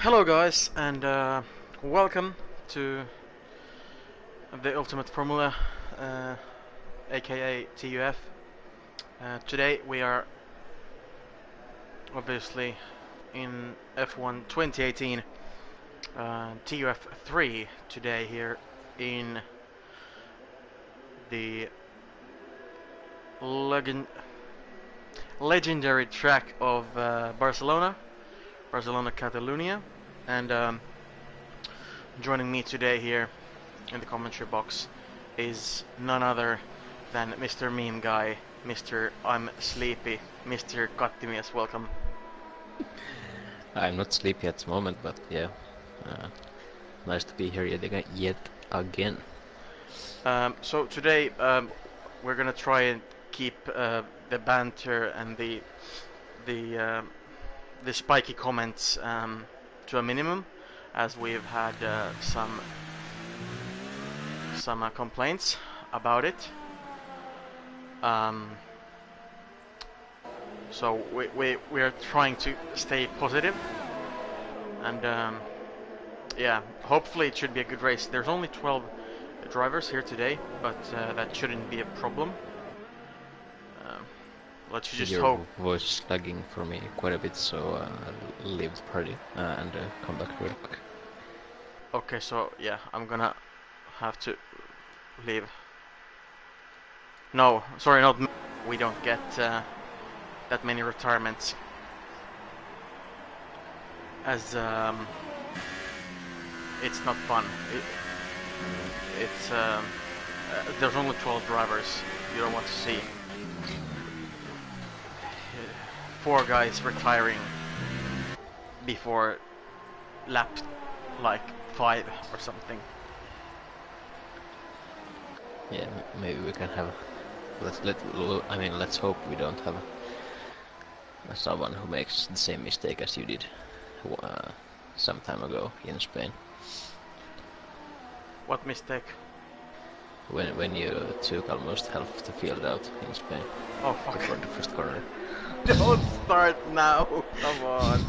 Hello guys, and welcome to the Ultimate Formula, aka TUF. Today we are obviously in F1 2018, TUF3 today here in the legendary track of Barcelona, Catalonia, and joining me today here in the commentary box is none other than Mr. Meme Guy, Mr. I'm Sleepy, Mr. Kattimies. Welcome. I'm not sleepy at the moment, but yeah, nice to be here yet again. So today we're gonna try and keep the banter and the spiky comments to a minimum, as we've had some complaints about it. So we're trying to stay positive, and yeah, hopefully it should be a good race. There's only 12 drivers here today, but that shouldn't be a problem. Let's just hope. Your voice is lagging for me quite a bit, so I'll leave the party and come back real quick. Okay, so yeah, I'm gonna have to leave. No, sorry, not me. We don't get that many retirements, as it's not fun. It's there's only 12 drivers. You don't want to see 4 guys retiring before lap like 5 or something. Yeah, maybe we can have. Let's hope we don't have someone who makes the same mistake as you did some time ago in Spain. What mistake? When you took almost half the field out in Spain. Oh fuck! Before the first corner. Don't start now. Come on.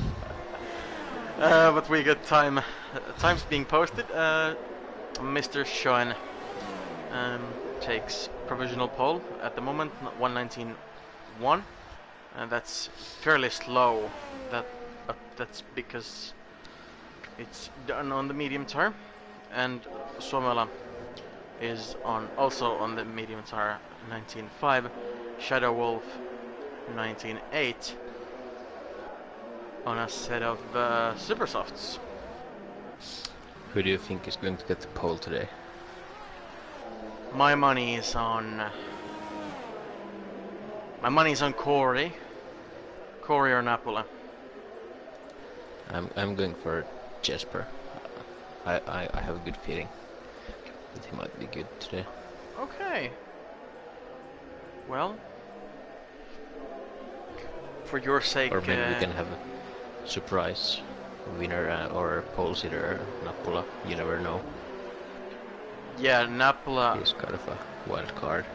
But we got times being posted. Mr. Sean takes provisional pole at the moment, 1:19.1, and that's fairly slow. That's because it's done on the medium tire, and Suomela is also on the medium tire, 19.5. Shadow Wolf 19.8 on a set of super softs. Who do you think is going to get the pole today? My money is on Corey or Napula. I'm going for Jesper. I have a good feeling that he might be good today. Okay. Well, for your sake. Or maybe we can have a surprise winner or pole sitter, Nappula. You never know. Yeah, Napula. He's kind of a wild card.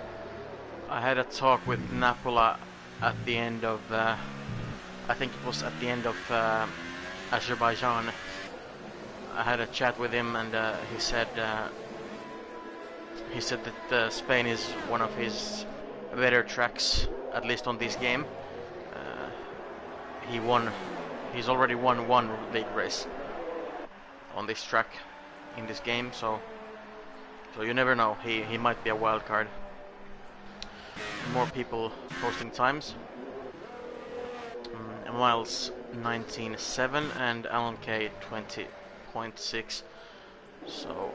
I had a talk with Napula at the end of, I think it was at the end of Azerbaijan. I had a chat with him, and he said that Spain is one of his better tracks, at least on this game. He's already won one league race on this track in this game, so you never know. He might be a wild card. More people posting times. Miles 19.7 and Alan K 20.6. So,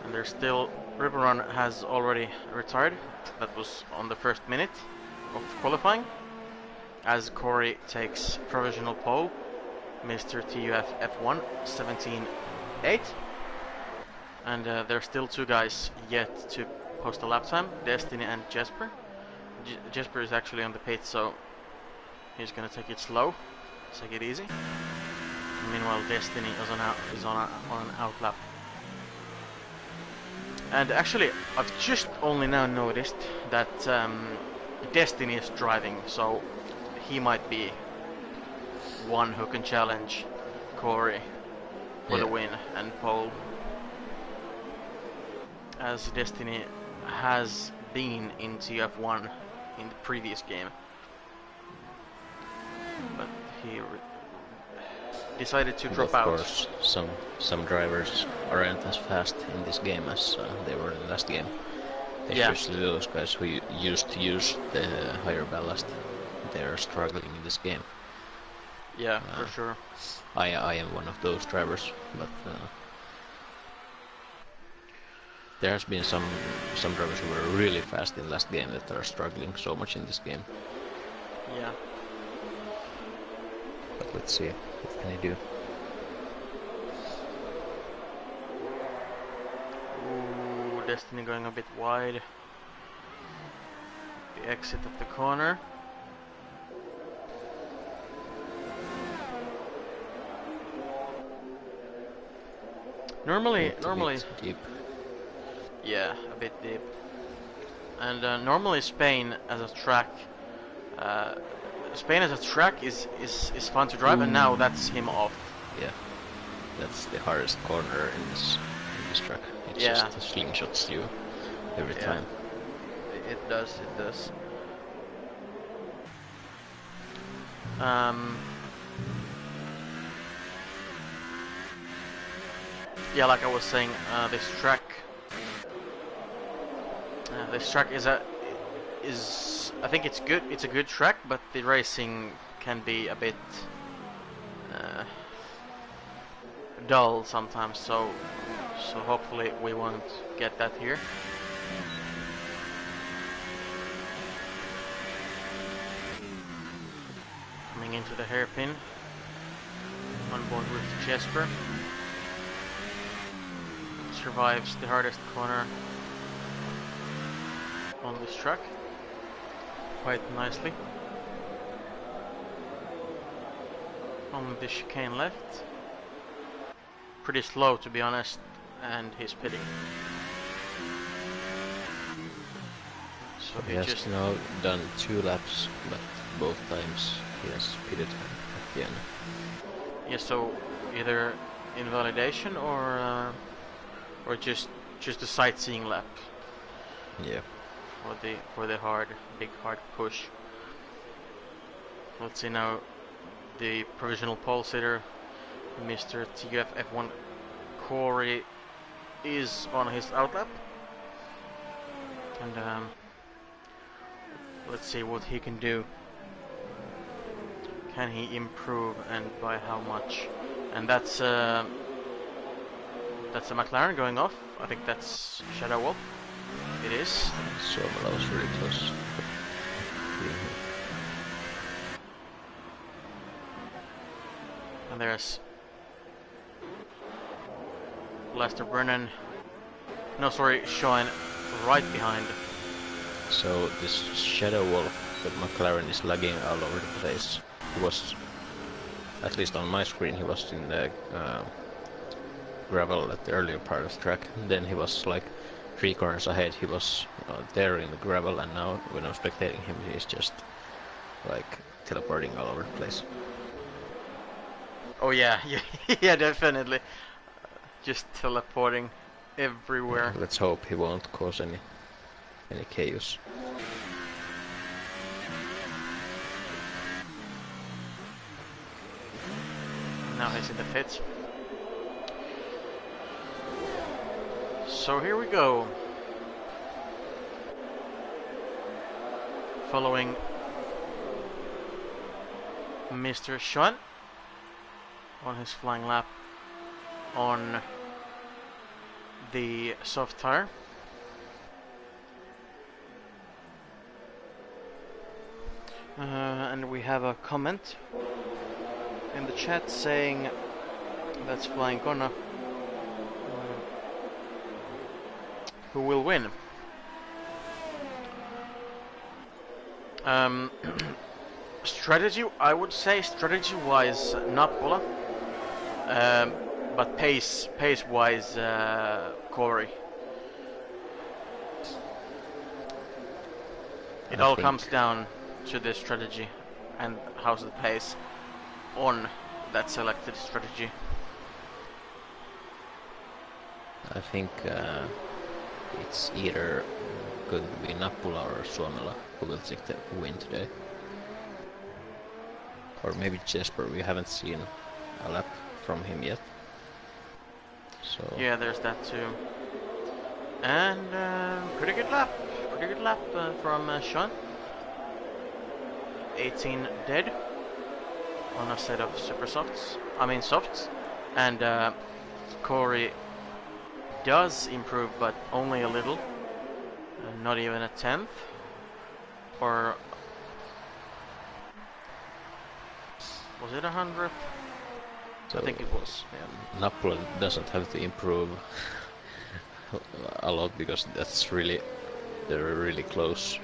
and there's still Ripperun has already retired. That was on the first minute of qualifying, as Corey takes provisional pole. Mr. TUF F1 17.8, and there's still 2 guys yet to post a lap time, Destiny and Jesper. Jesper is actually on the pit, so he's gonna take it slow, take it easy. Meanwhile, Destiny is on an outlap. And actually, I've just only now noticed that Destiny is driving, so he might be one who can challenge Corey for the win and pole, as Destiny has been in TUF F1 in the previous game, but he decided to drop out. Of course, some drivers aren't as fast in this game as they were in the last game. Especially those guys who used to use the higher ballast. They're struggling in this game. Yeah, for sure. I am one of those drivers, but there has been some drivers who were really fast in the last game that are struggling so much in this game. Yeah. But let's see, what can I do? Ooh, Destiny going a bit wide. The exit of the corner. Normally, deep. Yeah, a bit deep. And normally Spain as a track, is fun to drive, and now that's him off. Yeah, that's the hardest corner in this track. It just slingshots you every time. It does. Yeah, like I was saying, this track is I think it's good. It's a good track, but the racing can be a bit dull sometimes. So hopefully we won't get that here. Coming into the hairpin, on board with Jesper. Survives the hardest corner on this track quite nicely. On the chicane left, pretty slow to be honest, and he's pitting. So he has just now done 2 laps, but both times he has pitted at the end. Yeah, so either invalidation or just a sightseeing lap. Yeah. For the big hard push. Let's see now. The provisional pole sitter, Mr. TUF F1 Corey, is on his outlap, and let's see what he can do. Can he improve, and by how much? And that's a McLaren going off. I think that's Shadow Wolf. It is. So that was really close. And there's Lester Brennan. No, sorry, Sean right behind. So this Shadow Wolf that McLaren is lagging all over the place. He was, at least on my screen, he was in the gravel at the earlier part of the track. And then he was like 3 corners ahead. He was there in the gravel, and now when I'm spectating him, he's just like teleporting all over the place. Oh yeah, yeah, definitely. Just teleporting everywhere. Let's hope he won't cause any chaos. Now he's in the pits. So here we go. Following Mr. Sean on his flying lap on the soft tire. And we have a comment in the chat saying that's Flying Konna who will win. Strategy, I would say strategy-wise, Napola, but pace-wise, Corey. It all comes down to the strategy and how's the pace on that selected strategy? I think it's either going to be Nappula or Suomela who will take the win today. Or maybe Jesper, we haven't seen a lap from him yet. So yeah, there's that too. And pretty good lap from Sean. 18 dead on a set of super softs. And Corey does improve, but only a little. Not even a tenth. Or was it 100th? So I think it was. Yeah, Nappula doesn't have to improve a lot because they're really close.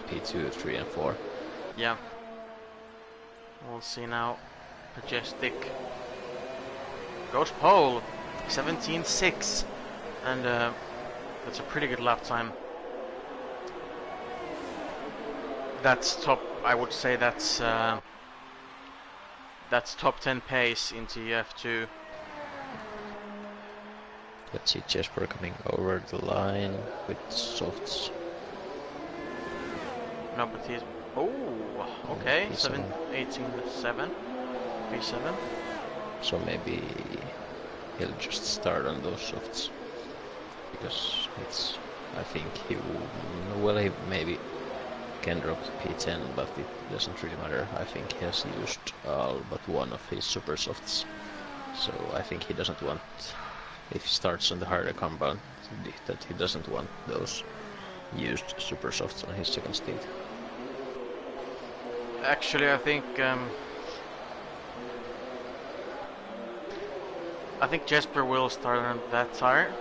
P2, 3 and 4. Yeah. We'll see now. Majestic goes pole, 17.6, and that's a pretty good lap time. That's top. I would say that's top 10 pace in TUF2. Let's see Jesper coming over the line with softs. No, but he's... Oh, okay. P7. 18.7. P7. So maybe he'll just start on those softs. Because it's... I think he will... Well, he maybe can drop to P10, but it doesn't really matter. I think he has used all but one of his super softs. So I think he doesn't want... If he starts on the harder compound, that he doesn't want those used super softs on his second stint. Actually, I think Jesper will start on that tire.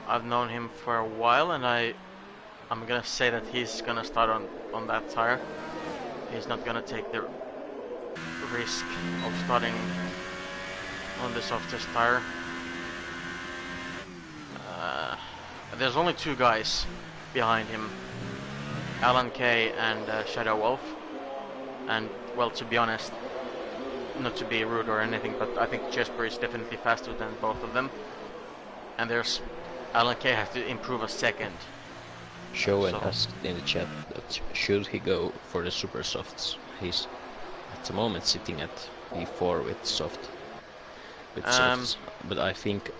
I've known him for a while, and I'm gonna say that he's gonna start on that tire. He's not gonna take the risk of starting on the softest tire. There's only two guys behind him, Alan Kay and Shadow Wolf, and well, to be honest, not to be rude or anything, but I think Jesper is definitely faster than both of them, and there's Alan Kay has to improve a second. Showen asked in the chat that should he go for the super softs. He's at the moment sitting at P4 with softs, but I think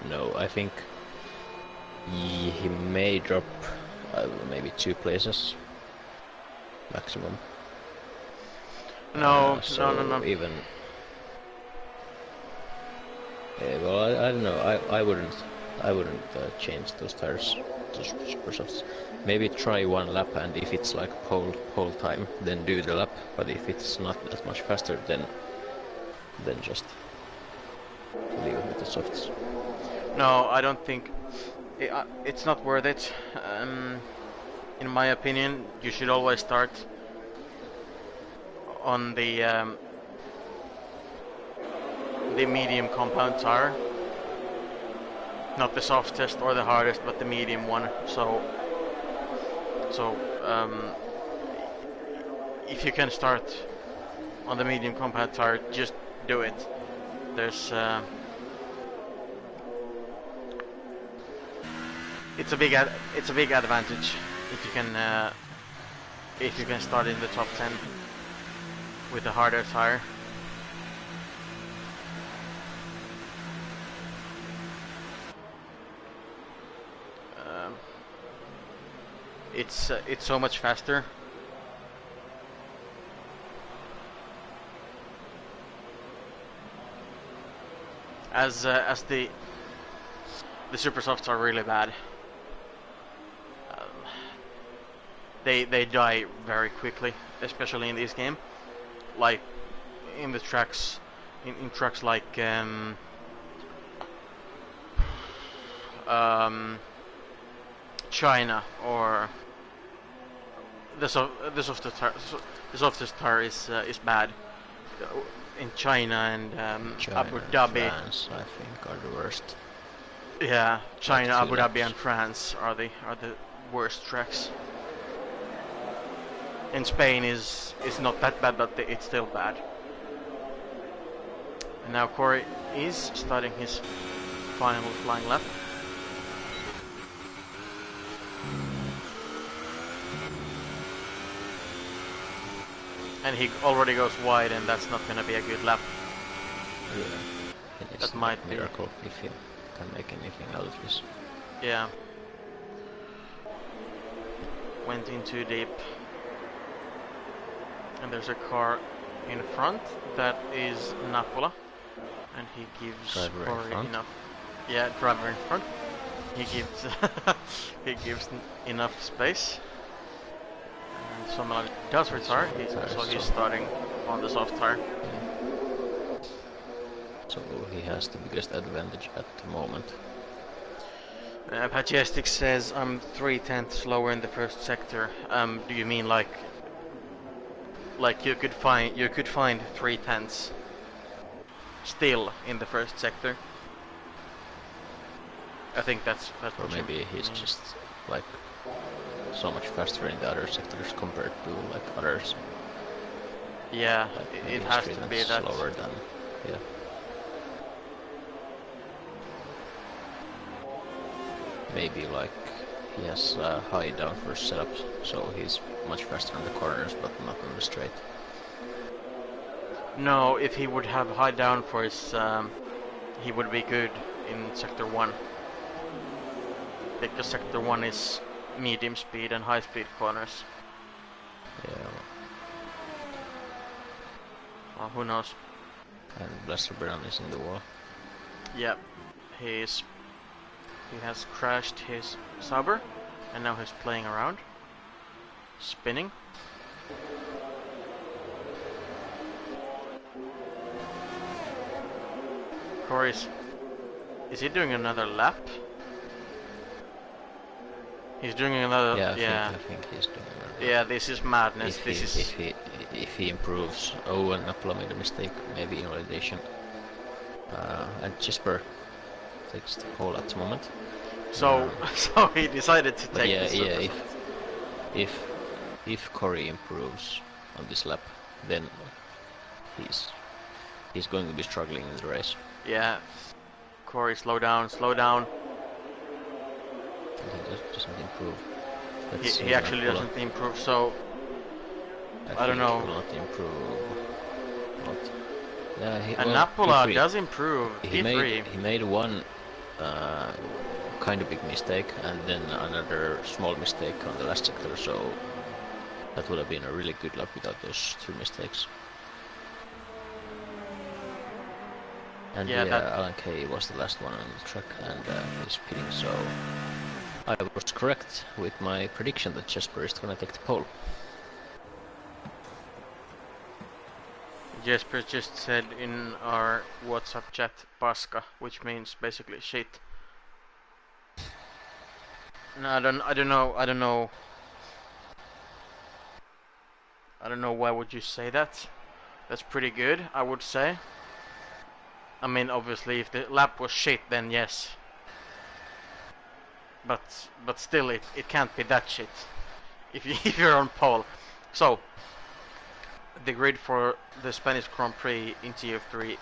no, I think he may drop maybe 2 places maximum. No. Even well, I don't know. I wouldn't change those tires to super softs. Maybe try one lap, and if it's like pole time, then do the lap. But if it's not that much faster, then just leave it with the softs. No, I don't think it's not worth it. In my opinion, you should always start on the medium compound tire, not the softest or the hardest, but the medium one. So if you can start on the medium compound tire, just do it. There's it's a big advantage if you can start in the top 10 with a harder tire. It's so much faster. As the super softs are really bad. They die very quickly, especially in this game. Like in the tracks, in tracks like China, or the softest tire is bad. In China and Abu Dhabi, France, I think, are the worst. Yeah, China, like 2 Abu Dhabi, laps. and France are the worst tracks. In Spain is not that bad, but it's still bad. And now Corey is starting his final flying lap. And he already goes wide, and that's not gonna be a good lap. Yeah, it is That might a miracle if he can make anything out of this. Yeah. Went in too deep. And there's a car in front that is Napola. And he gives Driver in Corey front? enough. Yeah, driver in front. He gives he gives enough space. And Somala does retire, so he's starting on the soft tire. So he has the biggest advantage at the moment. Pajestic says I'm 3/10 slower in the first sector. Do you mean like you could find 3/10 still in the first sector? I think that's Or maybe he's just like so much faster in the other sectors compared to like others. Yeah, Like it has to be that. slower than yeah. Maybe like he has a high down first setup, so he's much faster on the corners, but not on the straight. No, if he would have high downforce, he would be good in sector 1. Because sector 1 is medium speed and high speed corners. Yeah. Well, who knows? And Blaster Brown is in the wall. Yeah, he has crashed his Sauber, and now he's playing around, spinning. Corey's, is he doing another lap? He's doing another. Yeah, I think he's doing another. Yeah, this is madness. If he improves. Oh, and Apollo made a mistake, maybe in validation. And Jesper takes the pole at the moment. So, so he decided to take this. Yeah. If Corey improves on this lap, then he's going to be struggling in the race. Yeah. Corey, slow down, slow down. He doesn't improve. He actually doesn't improve, so I don't know. He will not improve. And Napola does improve. He made one kind of big mistake and then another small mistake on the last sector, so that would have been a really good lap without those 2 mistakes. And yeah, Alan Kay was the last one on the track and he's pitting, so I was correct with my prediction that Jesper is gonna take the pole. Jesper just said in our WhatsApp chat paska, which means basically shit. No, I don't know why would you say that. That's pretty good, I would say. I mean, obviously, if the lap was shit, then yes. But still, it can't be that shit if you're on pole. So the grid for the Spanish Grand Prix in TUF3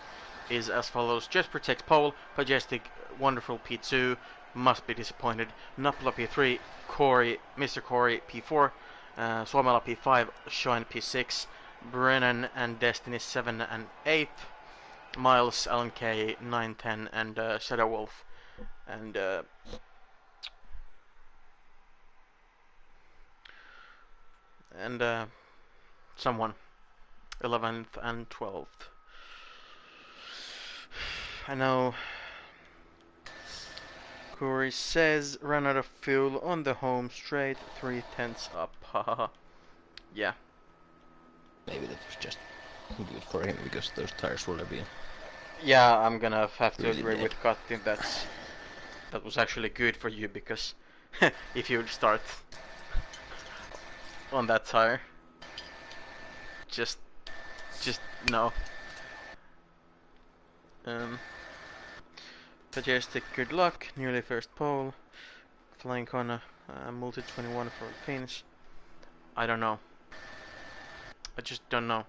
is as follows: Jesper takes pole, Majestic, wonderful P2, must be disappointed, Napola P3, Mr. Corey P4, Suomela P5, Shine P6, Brennan and Destiny 7 and 8, Miles, Alan K 9, 10, and Shadow Wolf, and someone 11th and 12th. I know. Corey says ran out of fuel on the home straight, 3/10 up. Haha. Yeah. Maybe that was just good for him because those tires would have been. Yeah, I'm gonna have to really agree dead. with Katti. That was actually good for you because if you'd start on that tire, just no. Majestic, good luck. Nearly first pole. Flying corner, multi 21 for Finns. I don't know. I just don't know.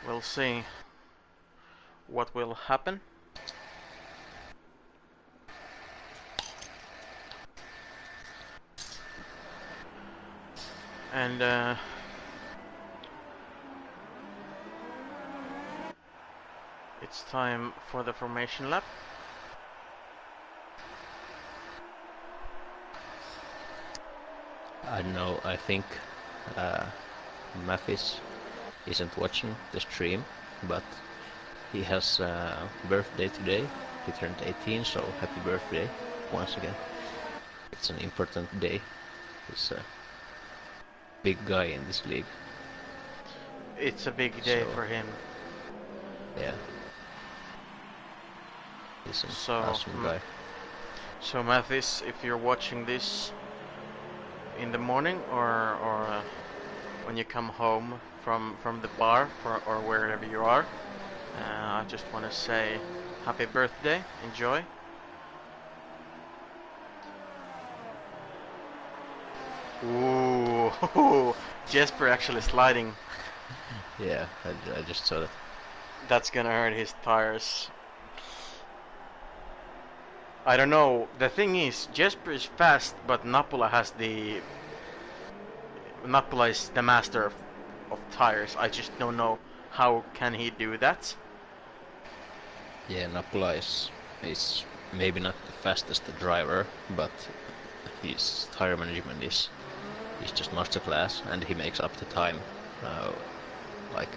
We'll see what will happen. And it's time for the formation lap. I don't know, I think Mathis isn't watching the stream, but he has a birthday today. He turned 18, so happy birthday once again. It's an important day. He's a big guy in this league. It's a big day for him. Yeah. He's an awesome guy. So Mathis, if you're watching this in the morning or when you come home from the bar or wherever you are, I just want to say happy birthday, enjoy. Ooh, Jesper actually sliding. Yeah, I just saw that. That's gonna hurt his tires. I don't know. The thing is, Jesper is fast, but Napula is the master of tires. I just don't know how can he do that. Yeah, Napula is maybe not the fastest driver, but his tire management is just masterclass, and he makes up the time. Like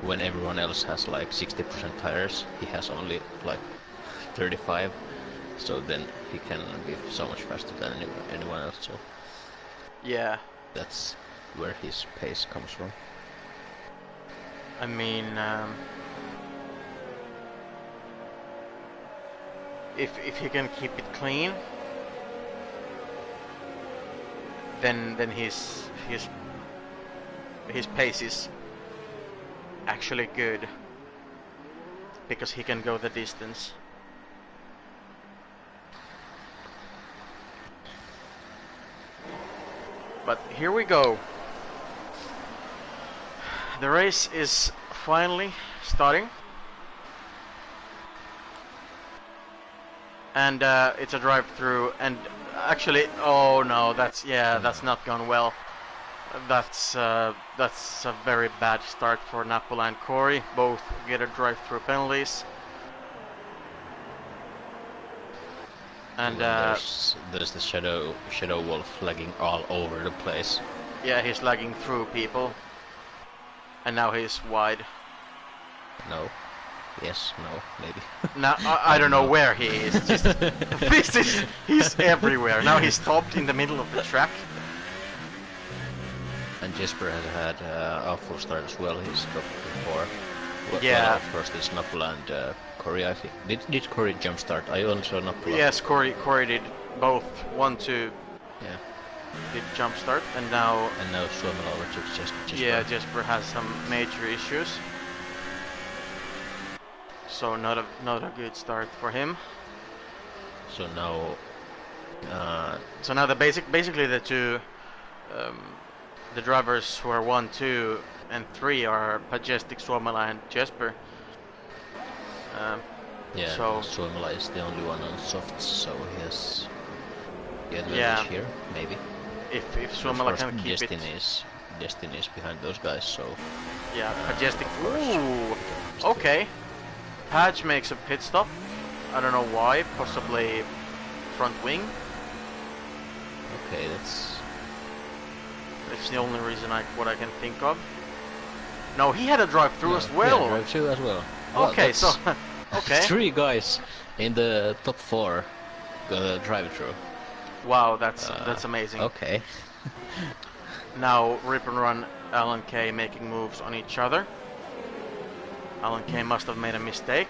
when everyone else has like 60% tires, he has only like 35. So then he can be so much faster than anyone else. So yeah, that's where his pace comes from. I mean, if he can keep it clean, then his pace is actually good because he can go the distance. But here we go. The race is finally starting. And it's a drive-through, and actually, oh no, that's not gone well. That's a very bad start for Napula and Corey. Both get a drive-through penalties. And there's the shadow wolf lagging all over the place. Yeah, he's lagging through people. And now he's wide. No. Yes, no, maybe. Now I don't know where he is. Just he's everywhere. Now he's stopped in the middle of the track. And Jesper has had a full start as well. He's stopped before. Yeah. Well, of course, there's Napula and Corey. I think did Corey jump start? I only saw Napula. Yes, Corey did both. 1, 2. Yeah. Did jump start, and now Suomela overtook Jesper. Yeah, Jesper has some major issues. So not a good start for him. So now. So now basically the two the drivers who are 1, 2, and 3 are Majestic, Suomela, and Jesper. Yeah. So Suomela is the only one on softs, so he has the advantage here, maybe. If Suomela can keep Destiny is behind those guys, so. Yeah, Majestic. Ooh. Okay. Patch makes a pit stop. I don't know why. Possibly front wing. Okay, that's the only reason what I can think of. No, he had a drive-through as well. Yeah, drive-through as well. Okay, so okay. 3 guys in the top 4 drive-through. Wow, that's amazing. Okay. Now Rip and Run, Alan K making moves on each other. Alan K must have made a mistake.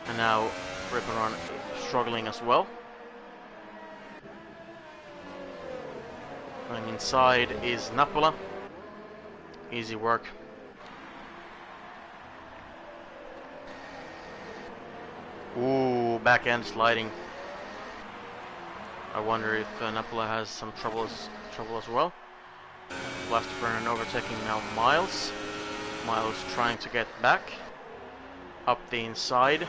And now Rip and Run struggling as well. Going inside is Napula. Easy work. Ooh, back end sliding. I wonder if Napula has some trouble as well. Blasterburn overtaking now Miles. Miles trying to get back. Up the inside.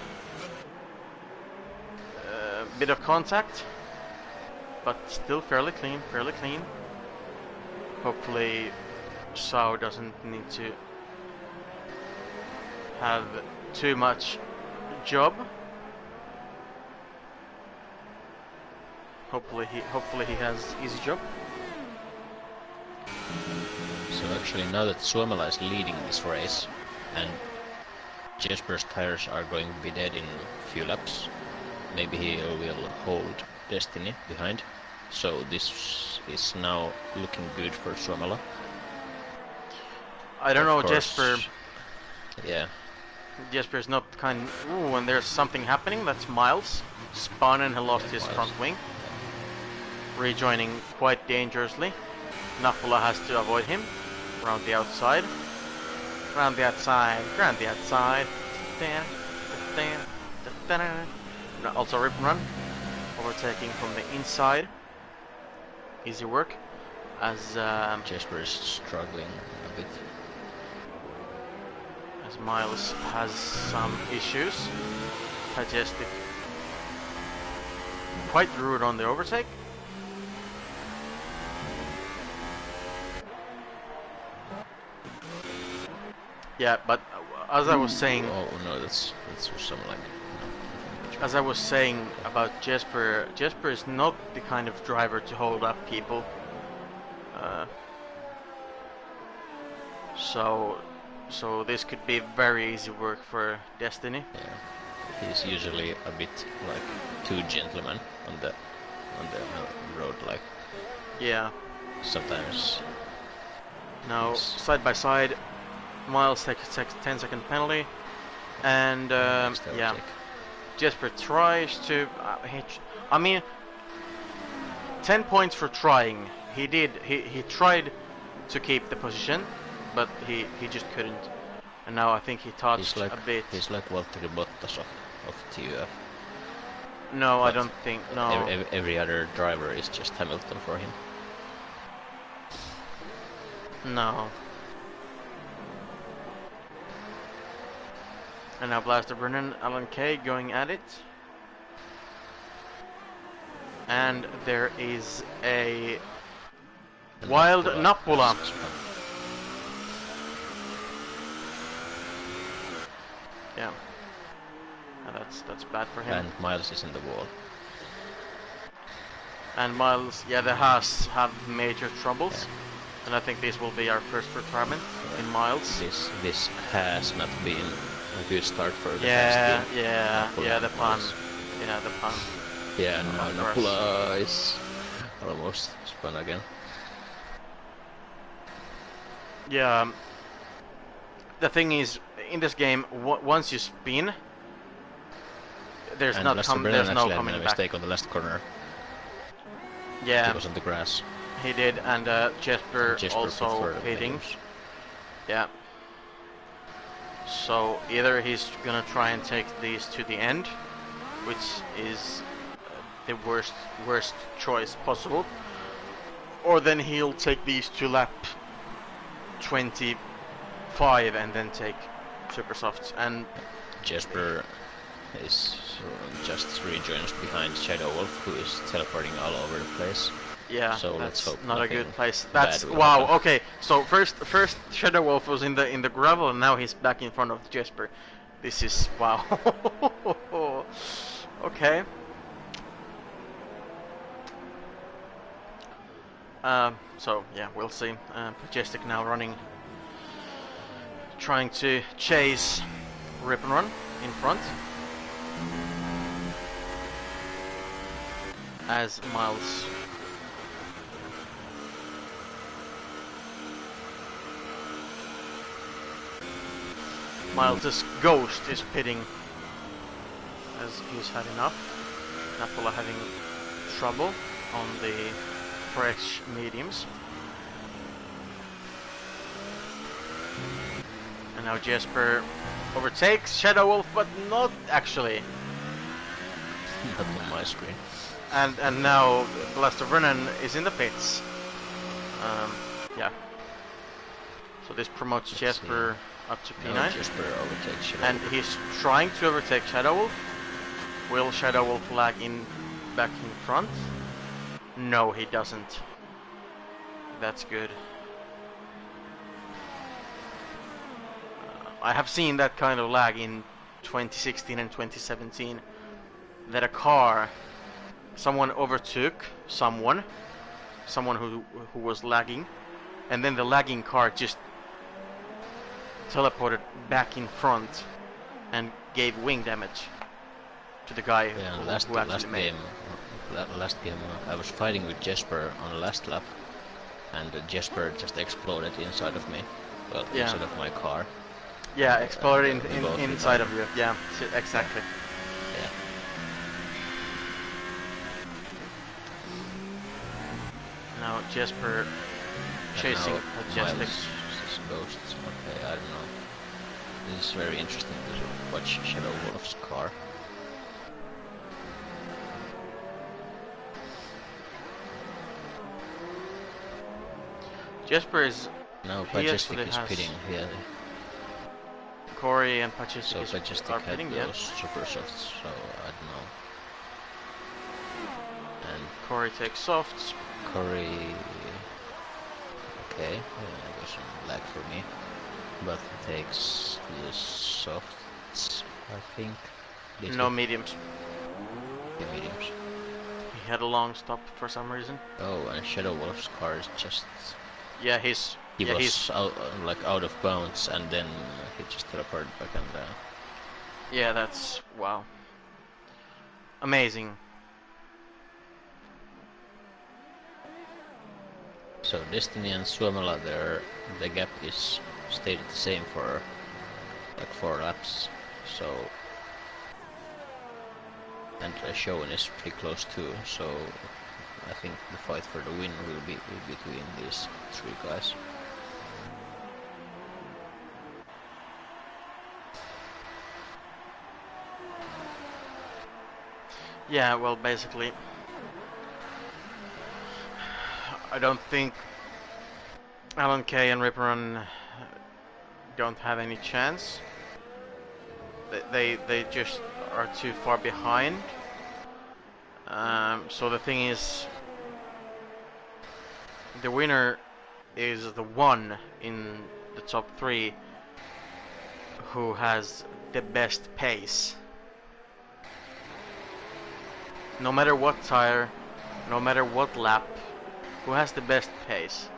Bit of contact. But still fairly clean, fairly clean. Hopefully Sao doesn't need to have too much job. Hopefully he has easy job. So actually now that Suomela is leading this race and Jesper's tires are going to be dead in a few laps, maybe he will hold Destiny behind. So this is now looking good for Suomela. I don't know, course, Jesper. Yeah. Jesper is not kind. Ooh, and there's something happening. That's Miles. Spun and he lost his front wing. Rejoining quite dangerously. Napula has to avoid him. Round the outside. Round the outside. Round the outside. Also rip and run. Overtaking from the inside. Easy work. As Jesper is struggling a bit. As Miles has some issues. Digestive. Quite rude on the overtake. Yeah, but as I was saying... Oh no, that's some like... As I was saying about Jesper, Jesper is not the kind of driver to hold up people. So this could be very easy work for Destiny. Yeah, he's usually a bit like too gentleman on the road, like. Yeah. Sometimes. Now side by side, Miles takes a 10-second penalty, and yeah, Jesper tries to. I mean, 10 points for trying. He did. He tried to keep the position, but he just couldn't. And now I think he touched like, a bit. He's like Valtteri Bottas of TUF. No, But I don't think. No. Every other driver is just Hamilton for him. No. And now Blaster Brennan, Alan Kay going at it. And there is a wild Napula. Yeah. And that's bad for him. And Miles is in the wall. And Miles, yeah, the Haas have major troubles. Yeah. And I think this will be our first retirement in Miles. This has not been a good start for the yeah, Haas team. Yeah, the pun. Yeah, the pun. Yeah, now Napula is almost spun again. Yeah. The thing is, in this game, once you spin, there's no coming back. Mistake on the last corner. Yeah. He was on the grass. He did, and Jesper also hitting. Yeah. So either he's gonna try and take these to the end, which is the worst choice possible, or then he'll take these to lap 25 and then take super softs. And Jesper is just rejoins behind Shadow Wolf, who is teleporting all over the place. yeah, so that's let's hope not a good place. That's bad will wow. happen. Okay, so first Shadow Wolf was in the gravel, and now he's back in front of Jesper. This is wow. Okay. So yeah, we'll see. Majestic now running, trying to chase Rip and Run in front, as Miles Miles' ghost is pitting, as he's had enough. Napula having trouble on the fresh mediums. Now Jesper overtakes Shadow Wolf, but not actually. Not on my screen. And now Blaster Brennan is in the pits. Yeah. So this promotes Jesper up to P9. No, Jesper overtakes Shadow and Wolf. he's trying to overtake Shadow Wolf. Will Shadow Wolf lag back in front? No, he doesn't. That's good. I have seen that kind of lag in 2016 and 2017. That a car, someone overtook someone who was lagging, and then the lagging car just teleported back in front and gave wing damage to the guy who actually made it. Last game I was fighting with Jesper on the last lap, and Jesper just exploded inside of me. Well, inside of my car. Yeah, exploded inside of you. Yeah, exactly. Yeah. Now Jesper chasing Majestic. Ghosts. Okay, I don't know. This is very interesting to watch Shadow Wolf's car. Jesper is... No, Majestic is pitting here. Corey and Majestic so Majestic are had pitting, those super softs, so I don't know. And Corey takes softs. Corey... Okay, there's some lag for me. But he takes the softs, I think. No mediums. Yeah, mediums. He had a long stop for some reason. Oh, and Shadow Wolf's car is just... Yeah, he was out of bounds, and then he just teleported back and yeah, that's... wow. Amazing. So Destiny and Suomela, the gap is stayed the same for like 4 laps. So and Showen is pretty close too. So I think the fight for the win will be between these 3 guys. Yeah, well, basically, I don't think Alan Kay and Ripperon don't have any chance. They just are too far behind. So the thing is, the winner is the one in the top 3 who has the best pace. No matter what tire, no matter what lap, who has the best pace.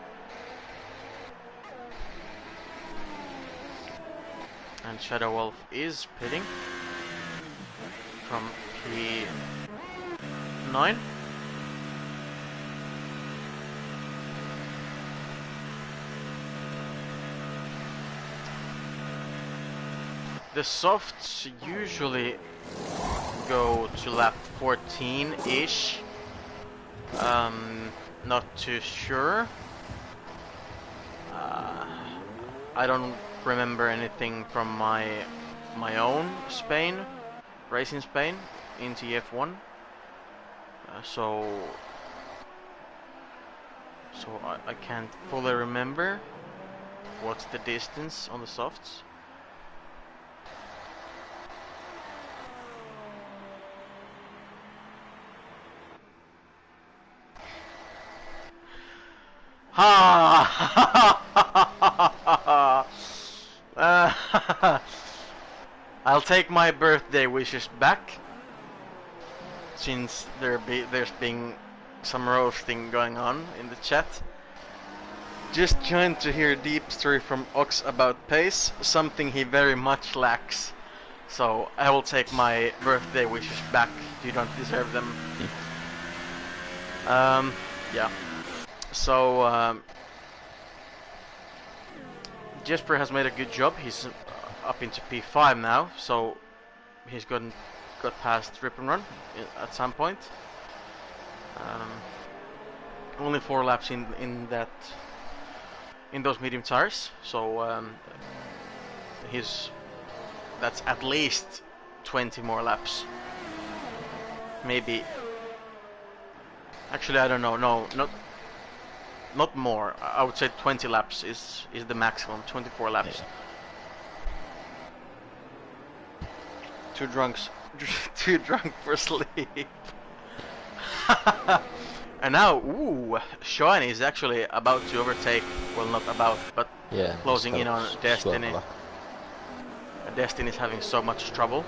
And Shadow Wolf is pitting from P9. The softs usually go to lap 14-ish. Not too sure. I don't remember anything from my own Spain, race in Spain, in TF1. So I can't fully remember what's the distance on the softs. I'll take my birthday wishes back, since there's been some roasting going on in the chat. Just trying to hear a deep story from Ox about pace, something he very much lacks. So I will take my birthday wishes back. You don't deserve them. Yeah. So Jesper has made a good job. He's up into P5 now, so he's got past Rip and Run at some point. Only 4 laps in those medium tires, so that's at least 20 more laps. Maybe. Actually, I don't know. No, not more. I would say 20 laps is the maximum. 24 laps. Yeah. Too drunk for sleep. And now, ooh, Sean is actually about to overtake. Well, not about, but Yeah, closing in on Destiny. Suomela. Destiny is having so much trouble.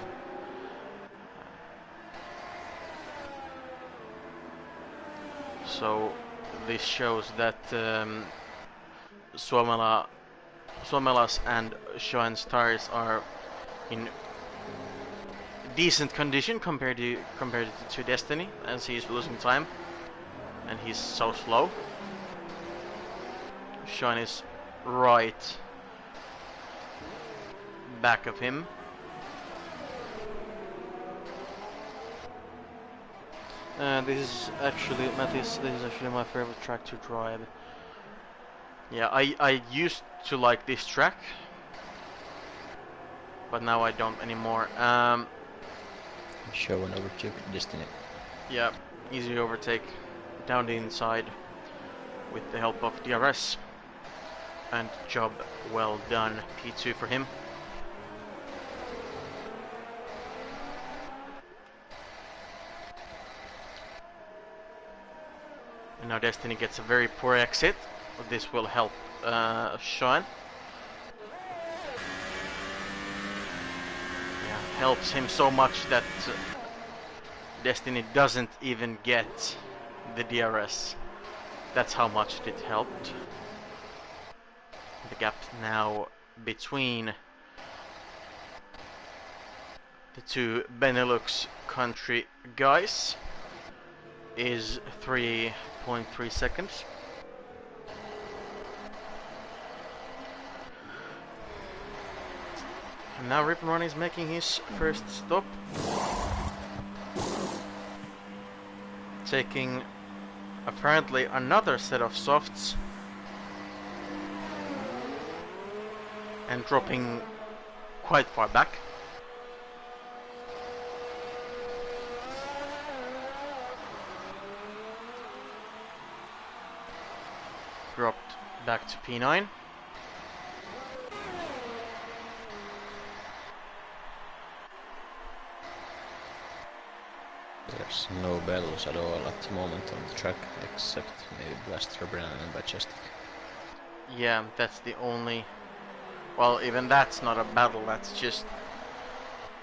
So this shows that Suomela's and Sean's tires are in decent condition compared to Destiny, as he's losing time and he's so slow. Sean is right back of him. This is actually, Mattis, this is actually my favorite track to drive. Yeah, I used to like this track, but now I don't anymore. Show and overtook Destiny. Yeah, easy overtake down the inside with the help of DRS, and job well done. P2 for him. And now Destiny gets a very poor exit. This will help Sean. Yeah, helps him so much that Destiny doesn't even get the DRS. That's how much it helped. The gap now between the two Benelux country guys is 3.3 seconds. And now Rip and Run is making his first stop, taking apparently another set of softs and dropping quite far back. Dropped back to P9. There's no bells at all at the moment on the track, except maybe Blaster, Brennan and Majestic. Yeah, that's the only... Well, even that's not a battle, that's just...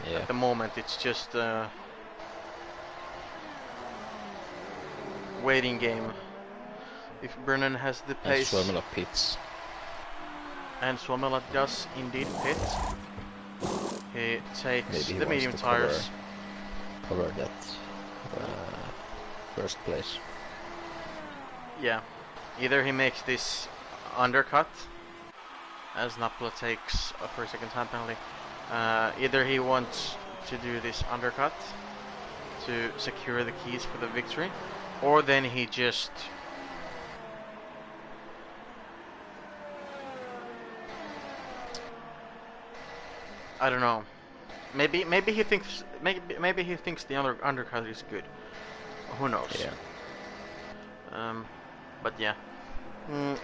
Yeah. At the moment, it's just a waiting game. If Brennan has the pace... And Suomela pits. And Suomela does indeed pit. He takes Maybe he the wants medium to tires. Cover that first place. Yeah. Either he makes this undercut, as Napla takes a 4-second time penalty. Either he wants to do this undercut to secure the keys for the victory, or then he just I don't know. Maybe he thinks the undercut is good. Who knows? Yeah. But yeah.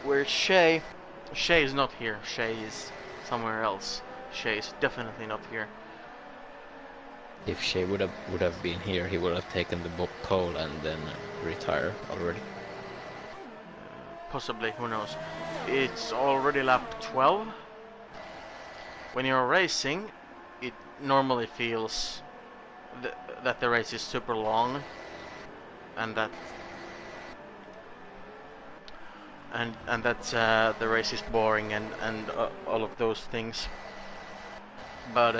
Where's Shay? Shay is not here. Shay is somewhere else. Shay is definitely not here. If Shea would have been here, he would have taken the pole and then retire already. Possibly, who knows? It's already lap 12. When you're racing, it normally feels that the race is super long, and that the race is boring and all of those things. But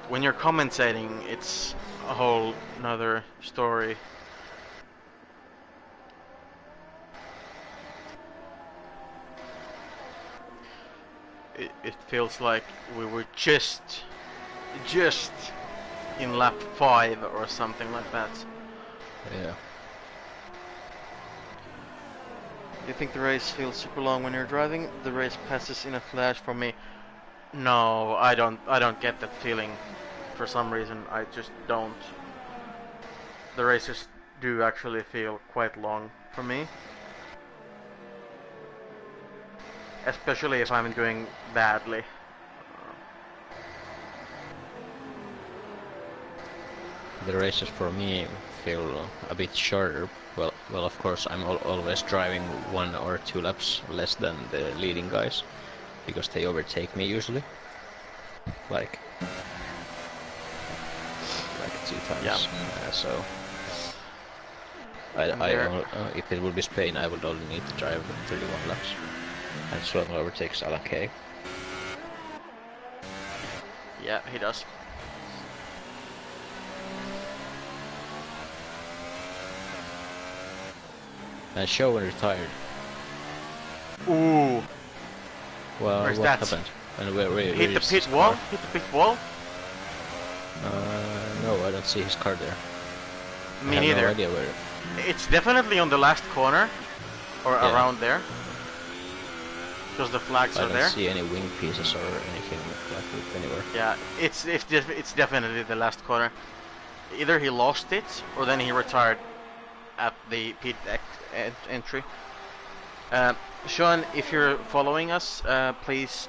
when you're commentating, it's a whole another story. It feels like we were just in lap 5 or something like that. Yeah. Do you think the race feels super long when you're driving? The race passes in a flash for me. No, I don't. I don't get that feeling. For some reason, I just don't. The races do actually feel quite long for me. Especially if I'm doing badly. The races for me feel a bit shorter. Well, of course, I'm always driving 1 or 2 laps less than the leading guys, because they overtake me usually, like 2 times. Yeah. So if it would be Spain, I would only need to drive 31 laps, and Suomi overtakes Alan Kay. Yeah, he does. And Showen retired. Ooh. Well, Where's what that? happened? And where Hit the is pit his wall? car? Hit the pit wall? No, I don't see his car there. Me I have neither. no idea where. It's definitely on the last corner, or Yeah. around there, because the flags I are don't there. see any wing pieces or anything like it anywhere. Yeah, it's definitely the last corner. Either he lost it, or then he retired at the pit entry. Sean, if you're following us, please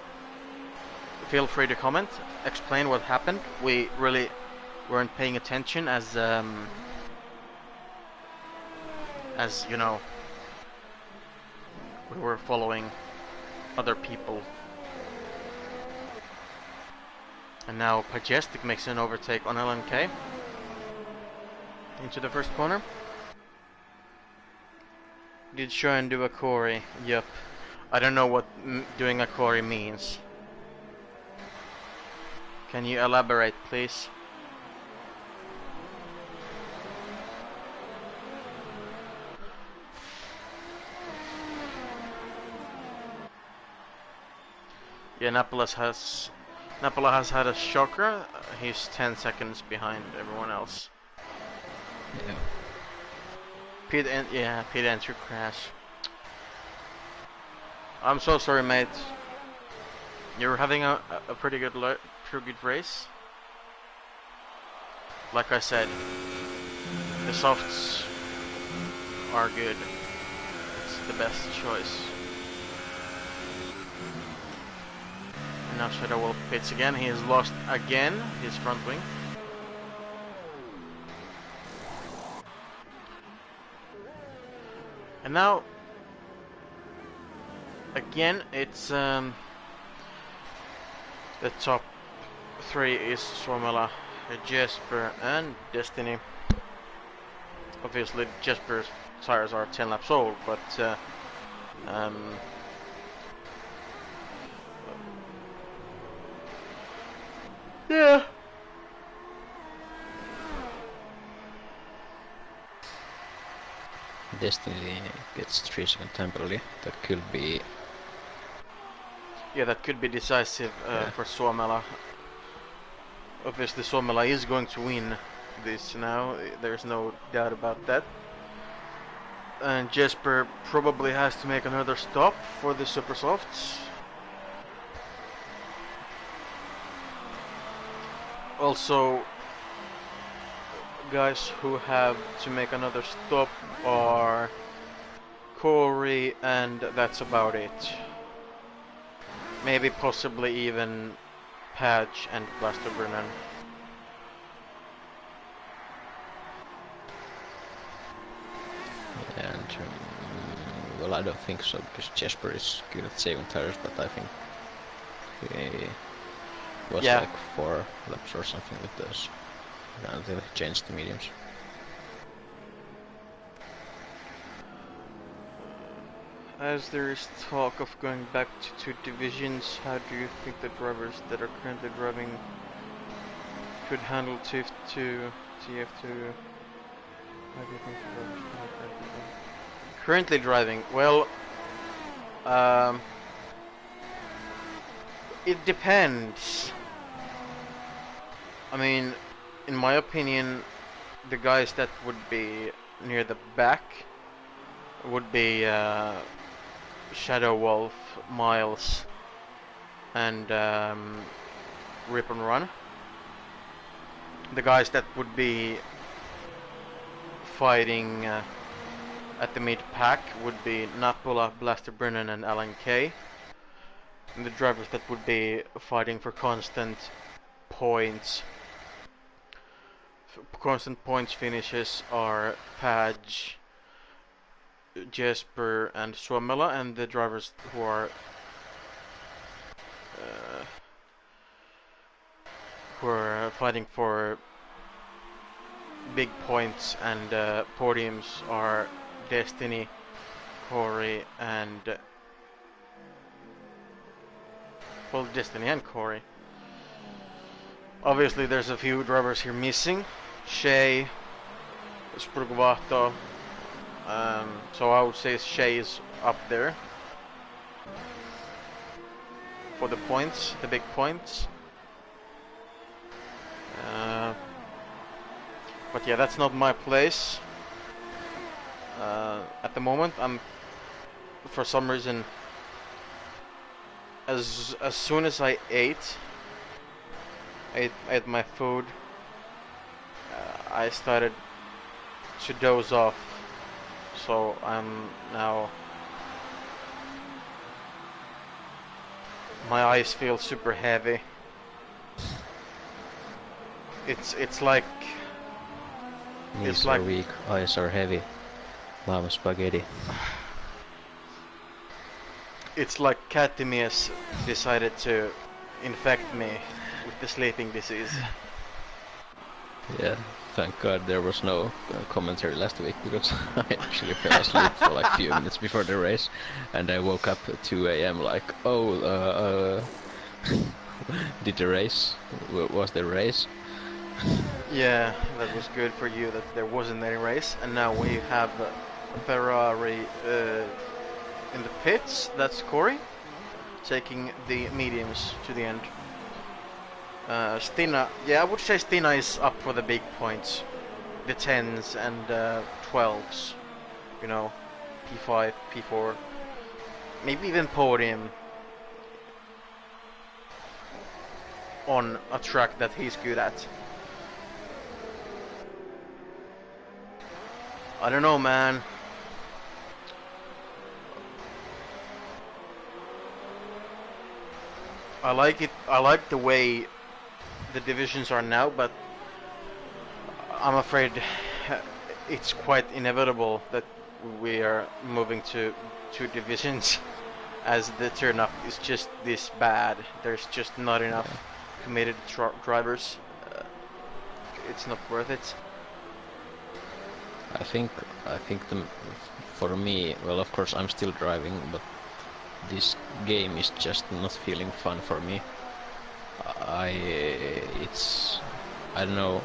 feel free to comment. Explain what happened. We really weren't paying attention as you know, we were following other people. And now Pajestic makes an overtake on LNK into the first corner. Did Sean do a Corey? Yep. I don't know what doing a Corey means. Can you elaborate, please? Yeah, Napola has had a shocker. He's 10 seconds behind everyone else. Yeah. Pit entry crash. I'm so sorry, mate. You're having a pretty good race. Like I said, the softs are good. It's the best choice. And now Shadow Wolf pits again. He has lost again his front wing. And now, again, it's the top 3 is Suomela, Jesper, and Destiny. Obviously, Jesper's tires are 10 laps old, but yeah. Destiny gets 3 seconds temporarily. That could be. Yeah, that could be decisive for Suomela. Obviously, Suomela is going to win this now. There's no doubt about that. And Jesper probably has to make another stop for the Super Softs. Also, guys who have to make another stop are Corey, and that's about it. Maybe possibly even Patch and Blasterbrunnen. And well, I don't think so, because Jesper is good at saving tires, but I think he was like 4 laps or something with those until he changed to mediums. As there is talk of going back to 2 divisions, how do you think the drivers that are currently driving could handle TUF2, TF2? How do you think the drivers are currently driving? Well, it depends. I mean, in my opinion, the guys that would be near the back would be Shadow Wolf, Miles, and Rip and Run. The guys that would be fighting at the mid-pack would be Napula, Blaster Brennan, and Alan Kay. And the drivers that would be fighting for constant points finishes are Padge, Jesper, and Suomela, and the drivers who are fighting for big points and podiums are Destiny, Corey, and well, Destiny and Corey. Obviously, there's a few drivers here missing. Shay, Sprugvato. So I would say Shay is up there for the points, the big points. But yeah, that's not my place. At the moment, I'm, for some reason, as soon as I ate my food, I started to doze off. So I'm now, my eyes feel super heavy. It's like knees are weak, eyes are heavy. Lava spaghetti. It's like Katimius decided to infect me with the sleeping disease. Yeah, thank God there was no commentary last week, because I actually fell asleep for like a few minutes before the race, and I woke up at 2 AM like, oh, did the race? Was the race? Yeah, that was good for you that there wasn't any race, and now we have a Ferrari in the pits. That's Corey taking the mediums to the end. Stina, yeah, I would say Stina is up for the big points, the 10s and 12s, you know, P5, P4, maybe even podium on a track that he's good at. I don't know, man. I like it. I like the way the divisions are now, but I'm afraid it's quite inevitable that we are moving to 2 divisions as the turn-up is just this bad. There's just not enough committed drivers. It's not worth it. I think for me, well, of course I'm still driving, but this game is just not feeling fun for me. I don't know.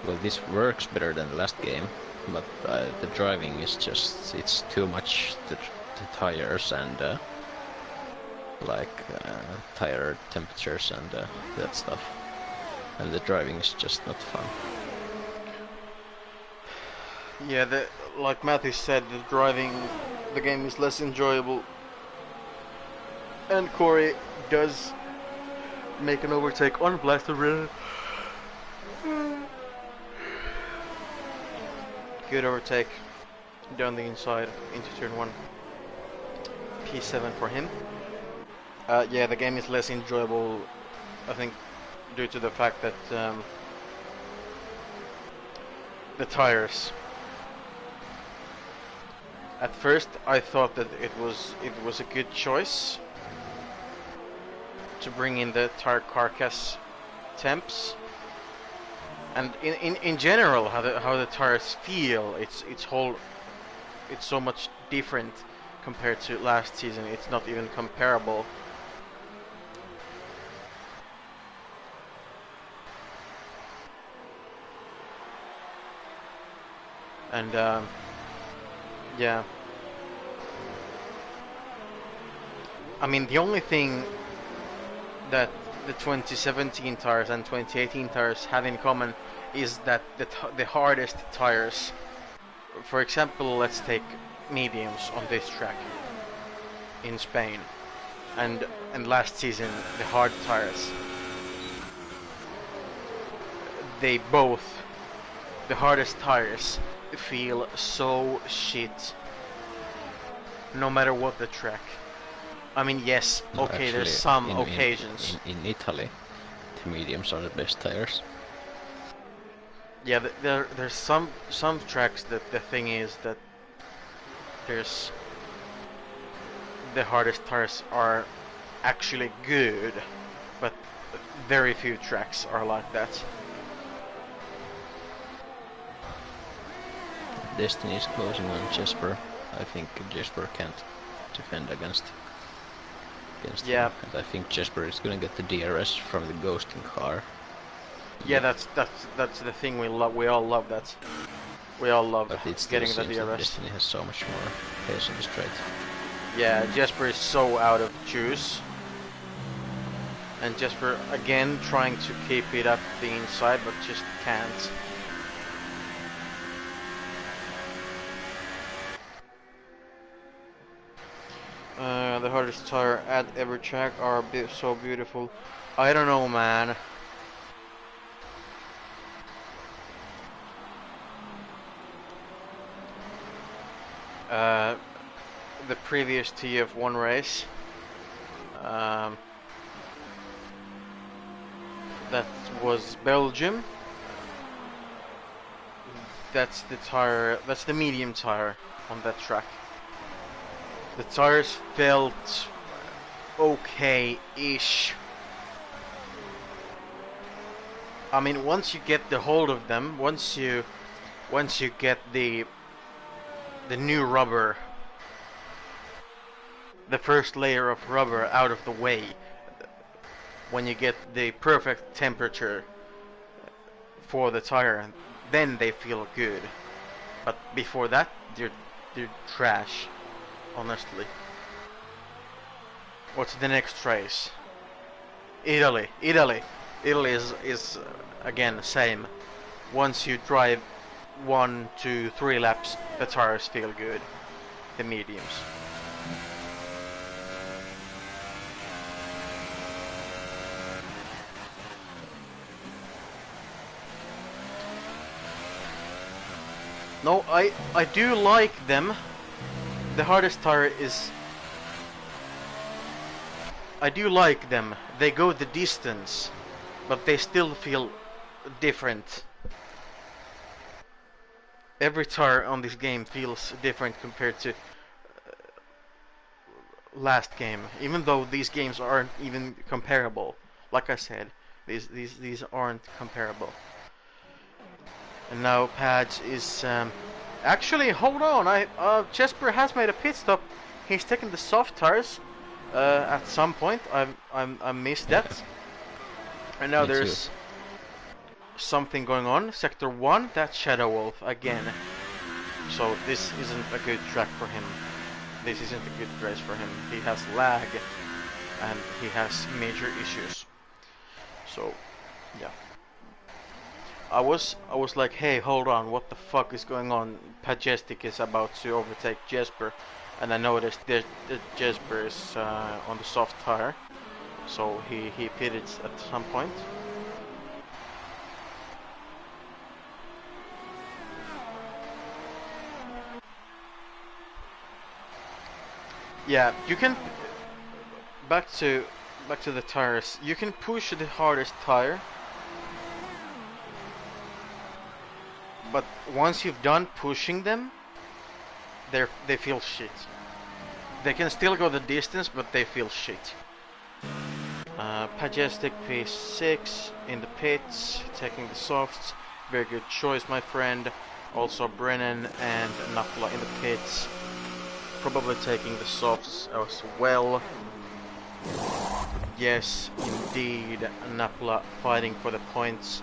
Well, this works better than the last game, but the driving is just, it's too much. The tires and tire temperatures and that stuff, and the driving is just not fun. Yeah, like Matthew said, the game is less enjoyable. And Corey does make an overtake on Blaster Brennan. Good overtake down the inside into turn 1. P7 for him. Yeah, the game is less enjoyable, I think, due to the fact that the tires. At first, I thought that it was a good choice to bring in the tire carcass temps, and in general, how the tires feel. It's so much different compared to last season. It's not even comparable. And yeah, I mean, the only thing that the 2017 tires and 2018 tires have in common is that the hardest tires, for example, let's take mediums on this track. in Spain, and last season the hard tires. They both, the hardest tires, feel so shit, no matter what the track. I mean, yes, No, okay, actually, there's some occasions. in Italy, the mediums are the best tires. Yeah, there's some tracks that the thing is that there's the hardest tires are actually good, but very few tracks are like that. Destiny is closing on Jesper. I think Jesper can't defend against Yeah. him. And I think Jesper is gonna get the DRS from the ghosting car. Yeah, that's the thing we love. We all love that. We all love But it still getting the seems that DRS. Destiny has so much more pace on the straight. Yeah, Jesper is so out of juice. And Jesper again trying to keep it up the inside, but just can't. The hardest tire at every track are so beautiful. I don't know, man. The previous TUF F1 race. That was Belgium. That's the tire. That's the medium tire on that track. The tires felt okay-ish. I mean, once you get the hold of them, once you get the new rubber, the first layer of rubber out of the way, when you get the perfect temperature for the tire, then they feel good. But before that, they're trash, honestly. What's the next race? Italy is again same. Once you drive 1, 2, 3 laps, the tires feel good. The mediums. No, I do like them. The hardest tire is... I do like them. They go the distance, but they still feel different. Every tire on this game feels different compared to last game, even though these games aren't even comparable. Like I said, these aren't comparable. And now Pads is actually, hold on. Jesper has made a pit stop. He's taken the soft tires at some point. I missed that. And now there's something going on. Sector 1, that's Shadow Wolf again. So this isn't a good track for him. This isn't a good race for him. He has lag and he has major issues. So, yeah. I was like, hey, hold on, what the fuck is going on? Pajestic is about to overtake Jesper, and I noticed that Jesper is on the soft tire, so he pitted at some point. Yeah, you can back to the tires. You can push the hardest tire. But once you've done pushing them, they feel shit. They can still go the distance, but they feel shit. Pajestic P6 in the pits, taking the softs. Very good choice, my friend. Also Brennan and Napla in the pits. Probably taking the softs as well. Yes, indeed, Napla fighting for the points.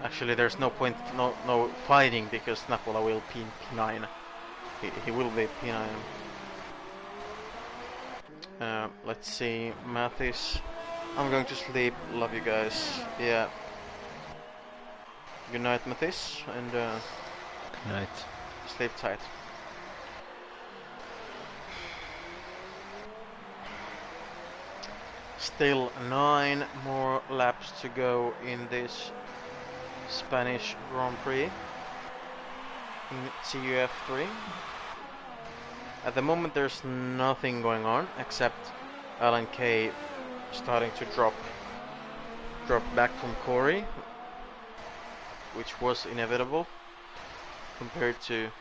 Actually, there's no point, no fighting, because Napola will P9. He will be P9. Let's see, Mathis. I'm going to sleep. Love you guys. Yeah. Good night, Mathis, and good night. Sleep tight. Still 9 more laps to go in this Spanish Grand Prix in TUF3. At the moment there's nothing going on except Alan Kay starting to drop back from Corey, which was inevitable compared to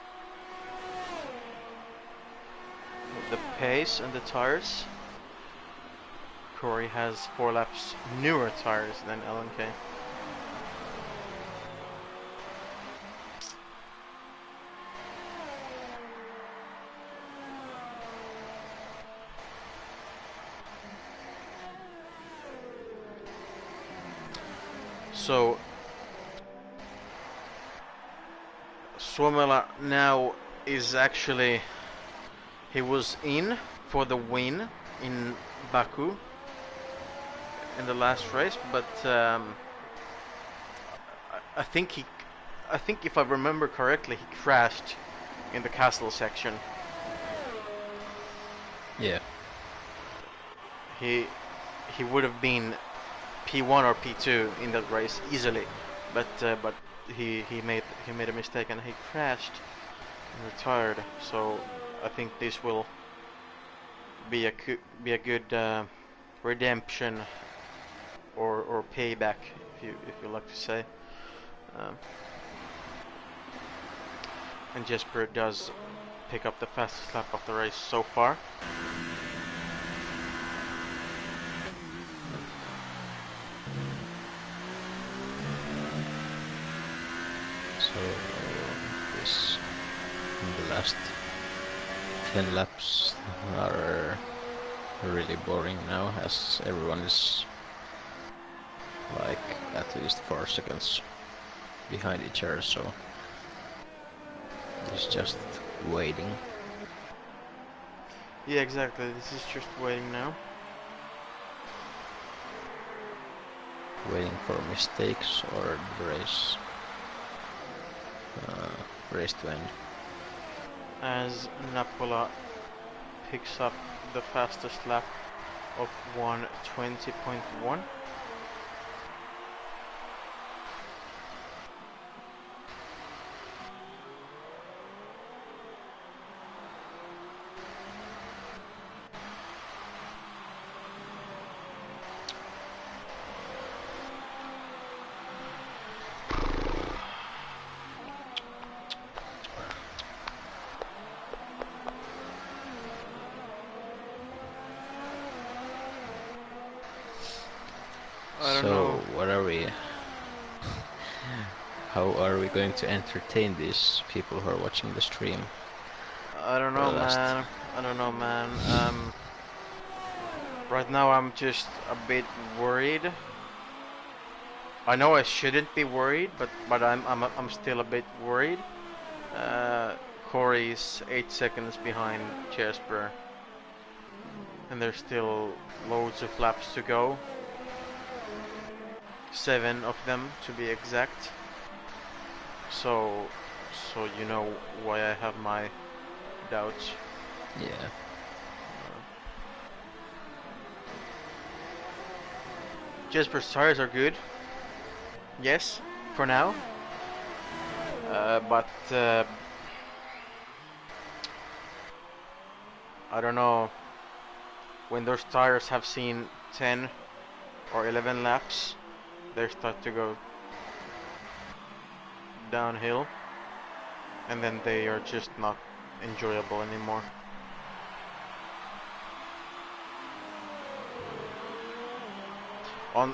the pace and the tires. Corey has 4 laps newer tires than Alan Kay. So Suomela now is actually, he was in for the win in Baku in the last race, but I think if I remember correctly, he crashed in the castle section. Yeah. He would have been P1 or P2 in that race easily, but he made a mistake and he crashed and retired. So I think this will be a good redemption or payback, if you like to say. And Jesper does pick up the fastest lap of the race so far. So this, the last 10 laps are really boring now, as everyone is like at least 4 seconds behind each other, so it's just waiting. Yeah, exactly. This is just waiting now. Waiting for mistakes or the race to end. As Napola picks up the fastest lap of 1:20.1. I don't know. What are we? How are we going to entertain these people who are watching the stream? I don't know, man. I don't know, man. Right now I'm just a bit worried. I know I shouldn't be worried, but I'm still a bit worried. Corey's 8 seconds behind Jesper, and there's still loads of laps to go. 7 of them to be exact. So you know why I have my doubts. Yeah. Jesper's tires are good. Yes, for now. But I don't know. When those tires have seen 10 or 11 laps, they start to go downhill, and then they are just not enjoyable anymore.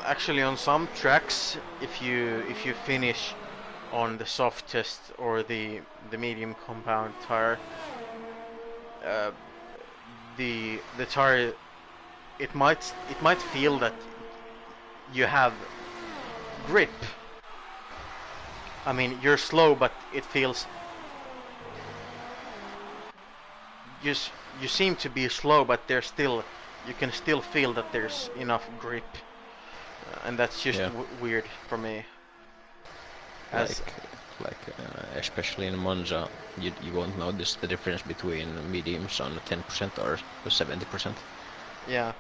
Actually on some tracks, if you finish on the softest or the medium compound tire, the tire, it might feel that you have grip. I mean, you're slow, but it feels you seem to be slow, but you can still feel that there's enough grip, and that's just weird for me. Especially in Monza, you won't notice the difference between mediums on 10% or 70%. Yeah.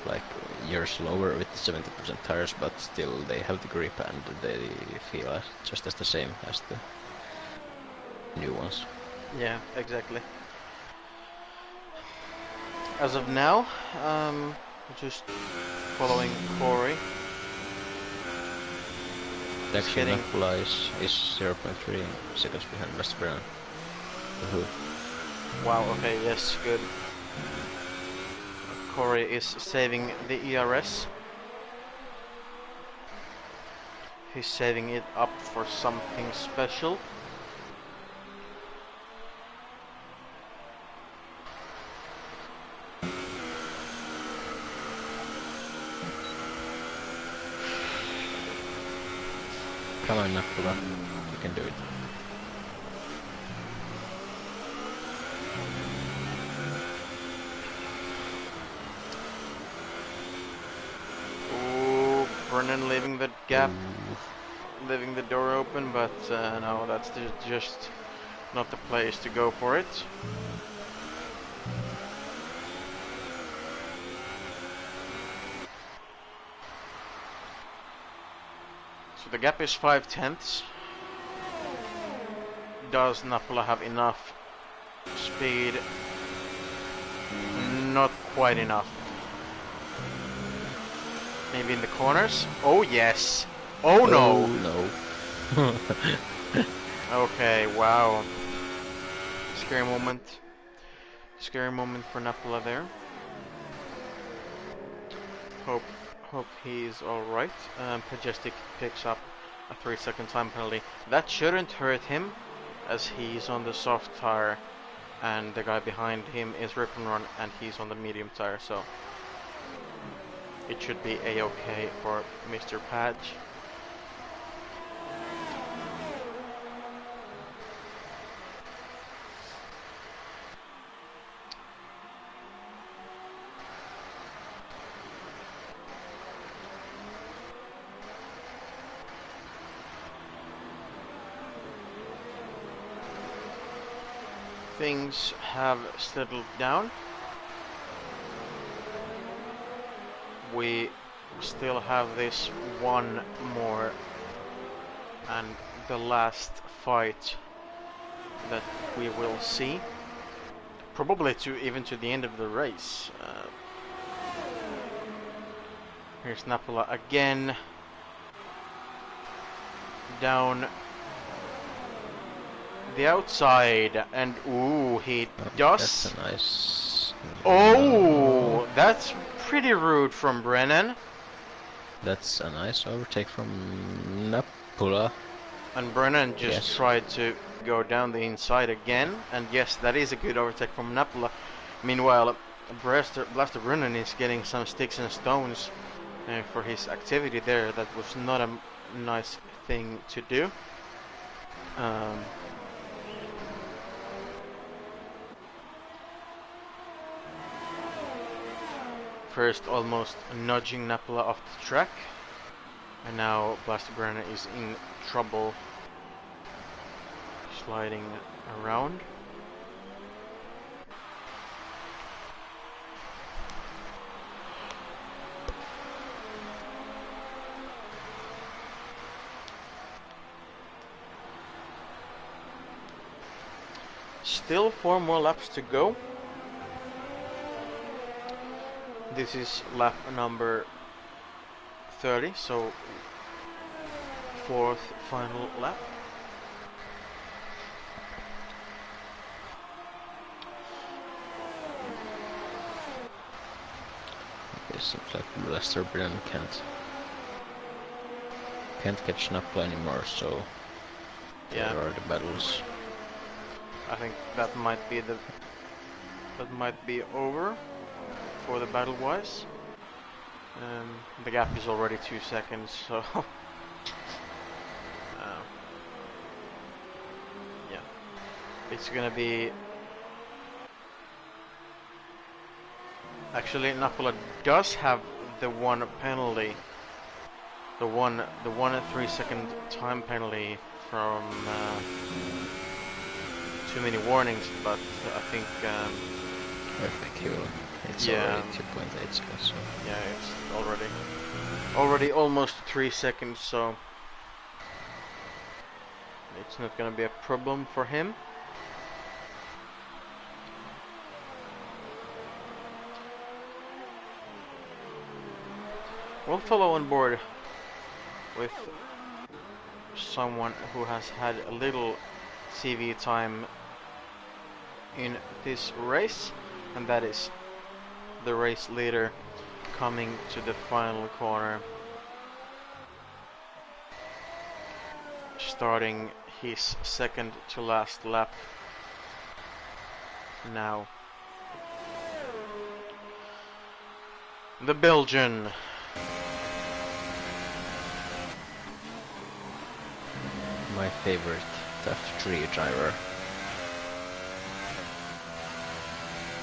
like you're slower with the 70% tires, but still they have the grip and they feel just as the same as the new ones. Yeah, exactly. As of now, just following Corey. Actually, Nakula is 0.3 seconds behind West Brown. Wow, okay, yes, good. Corey is saving the ERS. He's saving it up for something special. Come on, Nakula. You can do it. Ooh, Brennan leaving the gap, leaving the door open, but no, that's just not the place to go for it. So the gap is 5/10. Does Napula have enough speed? Not quite enough. Maybe in the corners? Oh yes! Oh no! No. Okay, wow. Scary moment. Scary moment for Napula there. Hope he's alright. Pajestic picks up a 3-second time penalty. That shouldn't hurt him, as he's on the soft tire and the guy behind him is rip and run and he's on the medium tire, so it should be a-okay for Mr. Padge. Things have settled down. We still have this one more and the last fight that we will see, probably even to the end of the race. Here's Napula again, down the outside, and ooh, he does. That's a nice. Oh, that's pretty rude from Brennan. That's a nice overtake from Napula. And Brennan just tried to go down the inside again, and yes, that is a good overtake from Napula. Meanwhile, Blaster Brennan is getting some sticks and stones for his activity there. That was not a nice thing to do. First almost nudging Napula off the track, and now Blaster Brennan is in trouble, sliding around. Still 4 more laps to go. This is lap number 30, so 4th final lap. It seems like Blaster Brennan can't catch Napula anymore, so yeah, there are the battles. I think that might be over for the battle wise. The gap is already 2 seconds, so yeah, it's gonna be. Actually, Napula does have the one penalty, the one 3-second time penalty from too many warnings, but I think FAQ. It's Yeah, already 2.8 seconds. So. yeah, it's already almost 3 seconds, so it's not gonna be a problem for him. We'll follow on board with someone who has had a little CV time in this race, and that is the race leader coming to the final corner, starting his second to last lap now. The Belgian. My favorite TUF3 driver.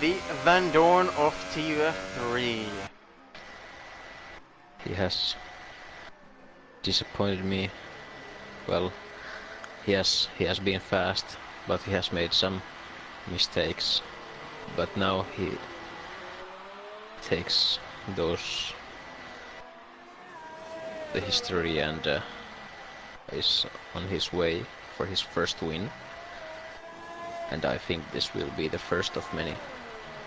The Van Dorn of TUF3. He has disappointed me. Well, he has been fast, but he has made some mistakes. But now he takes the history and is on his way for his first win. And I think this will be the first of many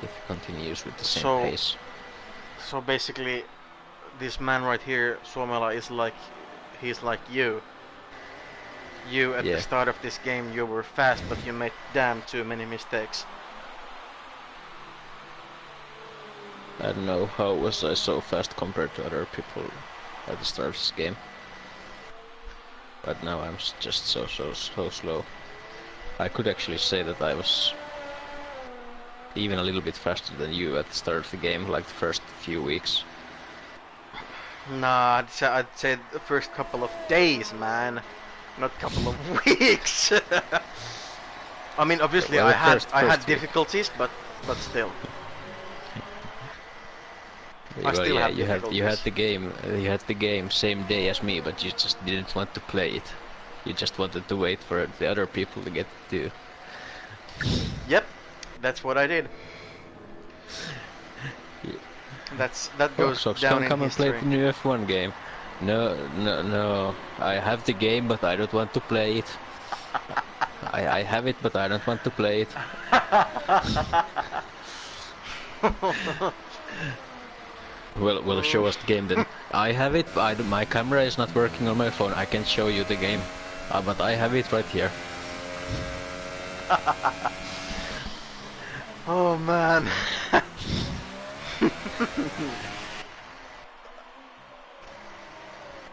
if he continues with the same pace. So basically, this man right here, Suomela, is like, he's like you. You at the start of this game, you were fast, but you made damn too many mistakes. I don't know, how was I so fast compared to other people at the start of this game? But now I'm just so slow. I could actually say that I was even a little bit faster than you at the start of the game, like the first few weeks. Nah, I'd say the first couple of days, man. Not couple of weeks. I mean, obviously well, I had week. difficulties, but still. I still have difficulties. You had the game same day as me, but you just didn't want to play it. You just wanted to wait for the other people to get to. Yep, that's what I did. That goes down in come history. And play the new F1 game. No. I have the game, but I don't want to play it. I have it, but I don't want to play it. Well, show us the game then. I have it, my camera is not working on my phone. I can show you the game, but I have it right here. Oh man.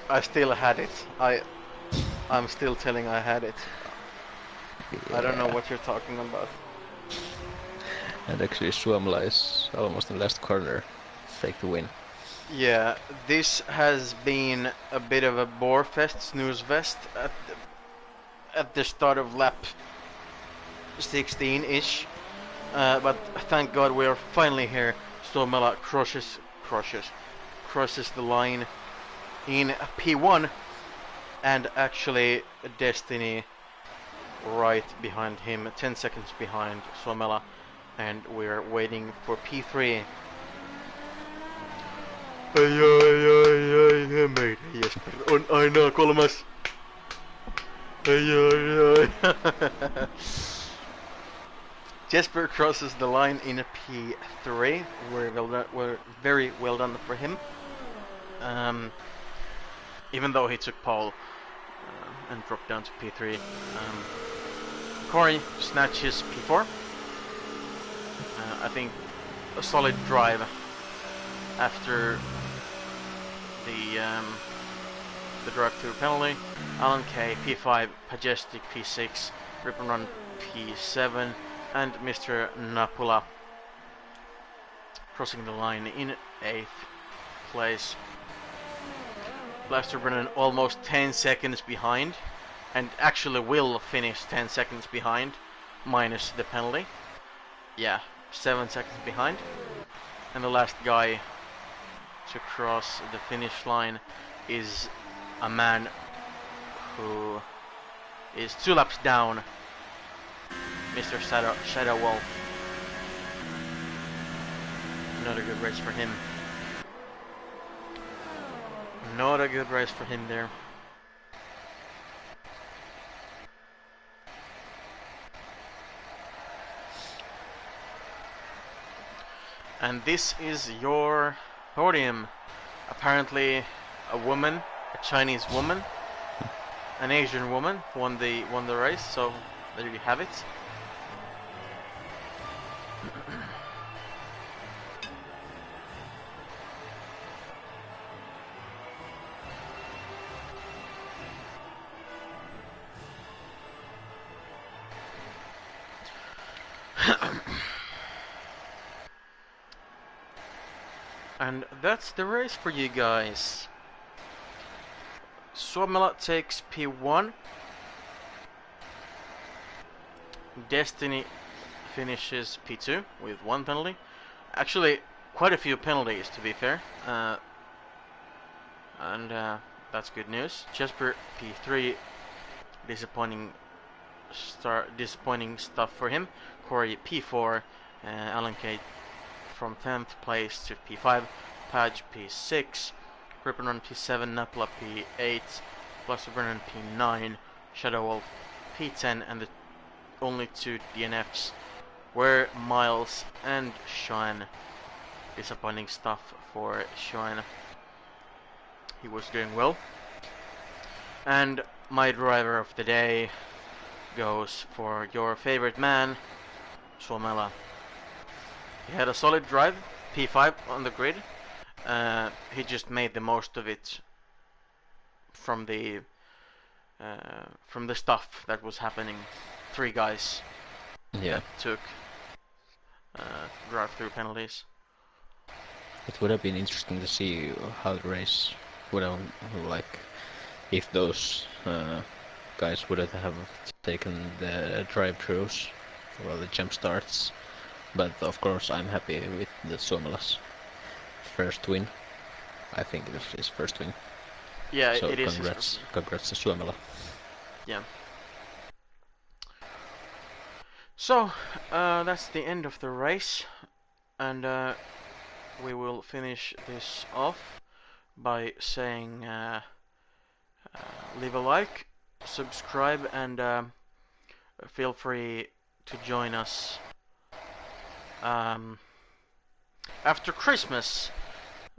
I still had it. I'm still telling I had it. Yeah. I don't know what you're talking about. And actually Suomela is almost in the last corner. Take the win. Yeah, this has been a bit of a bore fest, snooze fest at the start of lap 16-ish. But thank God we are finally here. Suomela crosses the line in P1, and actually Destiny right behind him, 10 seconds behind Suomela, and we're waiting for P3. Ai, meidän Jesper on aina kolmas. Ai. Jesper crosses the line in P3. We're very well done for him. Even though he took pole and dropped down to P3. Corey snatches P4. I think a solid drive after the drive-through penalty. Alan K P5, Majestic P6, Rip and Run P7, and Mr. Napula crossing the line in 8th place. Blaster Brennan almost 10 seconds behind, and actually will finish 10 seconds behind, minus the penalty. Yeah, 7 seconds behind. And the last guy to cross the finish line is a man who is 2 laps down, Mr. Shadow Wolf. Not a good race for him. Not a good race for him there. And this is your podium. Apparently a woman, a Chinese woman, an Asian woman won the race, so there you have it. And that's the race for you guys. Suomela takes P1. Destiny finishes P2 with 1 penalty. Actually, quite a few penalties to be fair. And that's good news. Jesper P3, disappointing stuff for him. Corey P4, Alan Kate from 10th place to P5, Page P6, Ripperon P7, Napla P8, Plus Brennan P9, Shadow Wolf P10, and the only 2 DNFs were Miles and Sean. Disappointing stuff for Sean. He was doing well. And my driver of the day goes for your favorite man, Suomela. He had a solid drive, P5 on the grid. He just made the most of it from the stuff that was happening. 3 guys that took drive-through penalties. It would have been interesting to see how the race would have, like, if those guys would have taken the drive-throughs or the jump starts. But of course, I'm happy with the Suomela's first win. I think it was his first win. Yeah, so it is. Congrats to Suomela. Yeah. So that's the end of the race, and we will finish this off by saying leave a like, subscribe, and feel free to join us after Christmas,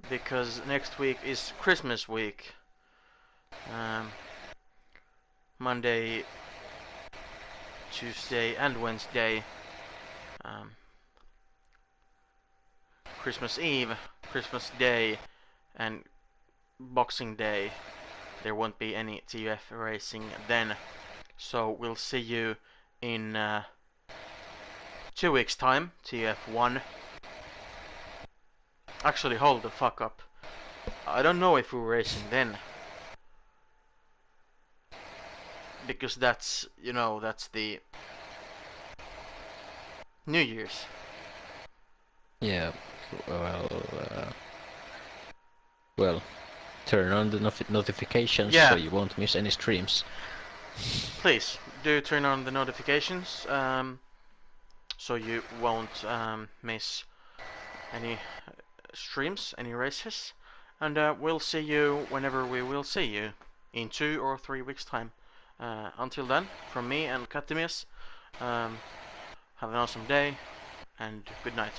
because next week is Christmas week. Monday, Tuesday, and Wednesday. Christmas Eve, Christmas Day, and Boxing Day. There won't be any TUF racing then. So we'll see you in 2 weeks' time, TUF F1. Actually, hold the fuck up. I don't know if we're racing then. Because that's, you know, that's the New Year's. Yeah, well, turn on the notifications so you won't miss any streams. Please, do turn on the notifications so you won't miss any streams, any races. And we'll see you whenever we will see you, in 2 or 3 weeks' time. Until then, from me and Katimies, have an awesome day, and good night.